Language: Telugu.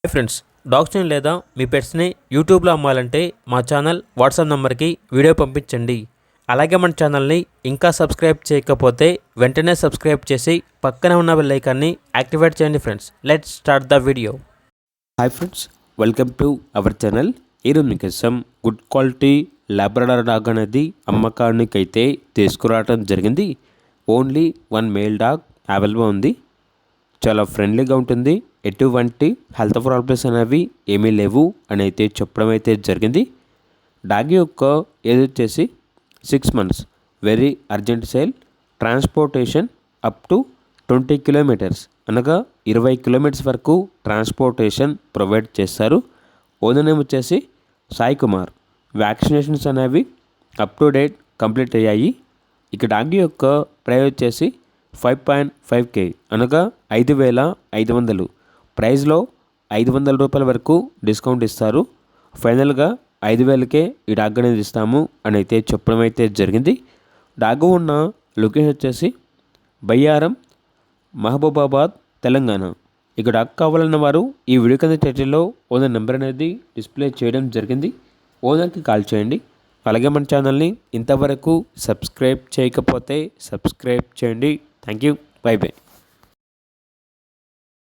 హాయ్ ఫ్రెండ్స్, డాగ్స్ని లేదా మీ పెట్స్ని యూట్యూబ్లో అమ్మాలంటే మా ఛానల్ వాట్సాప్ నెంబర్కి వీడియో పంపించండి. అలాగే మన ఛానల్ని ఇంకా సబ్స్క్రైబ్ చేయకపోతే వెంటనే సబ్స్క్రైబ్ చేసి పక్కనే ఉన్న బెల్ ఐకాన్ని యాక్టివేట్ చేయండి. Friends, let's start the video. Hi friends, welcome to our channel. ఈరోజు మీకోసం గుడ్ క్వాలిటీ లాబ్రడార్ డాగ్ అనేది అమ్మకానికి అయితే తీసుకురావడం జరిగింది. Only one male dog available ఉంది. చాలా ఫ్రెండ్లీగా ఉంటుంది. ఎటువంటి హెల్త్ ప్రాబ్లమ్స్ అనేవి ఏమీ లేవు అని అయితే చెప్పడం అయితే జరిగింది. డాగ్ యొక్క ఏజ్ వచ్చేసి 6 months. Very urgent sale. Transportation up to 20 kilometres అనగా 20 కిలోమీటర్స్ వరకు ట్రాన్స్పోర్టేషన్ ప్రొవైడ్ చేస్తారు. ఓనర్ నేమ్ వచ్చేసి సాయి కుమార్. వ్యాక్సినేషన్స్ అనేవి అప్ టు డేట్ కంప్లీట్ అయ్యాయి. ఇక డాగ్ యొక్క ప్రైస్ వచ్చేసి 5.5K అనగా 5,500. ప్రైస్లో 500 రూపాయల వరకు డిస్కౌంట్ ఇస్తారు. ఫైనల్గా 5,000కే ఈ డాగ్ అనేది ఇస్తాము అని అయితే చెప్పడం అయితే జరిగింది. డాగ్ ఉన్న లొకేషన్ వచ్చేసి బయ్యారం, మహబూబాబాద్, తెలంగాణ. ఇక డాగ్ కావాలన్న వారు ఈ వీడియో కింద టైటిల్లో ఓనర్ నెంబర్ అనేది డిస్ప్లే చేయడం జరిగింది. ఓనర్కి కాల్ చేయండి. అలాగే మన ఛానల్ని ఇంతవరకు సబ్స్క్రైబ్ చేయకపోతే సబ్స్క్రైబ్ చేయండి. Thank you. By by.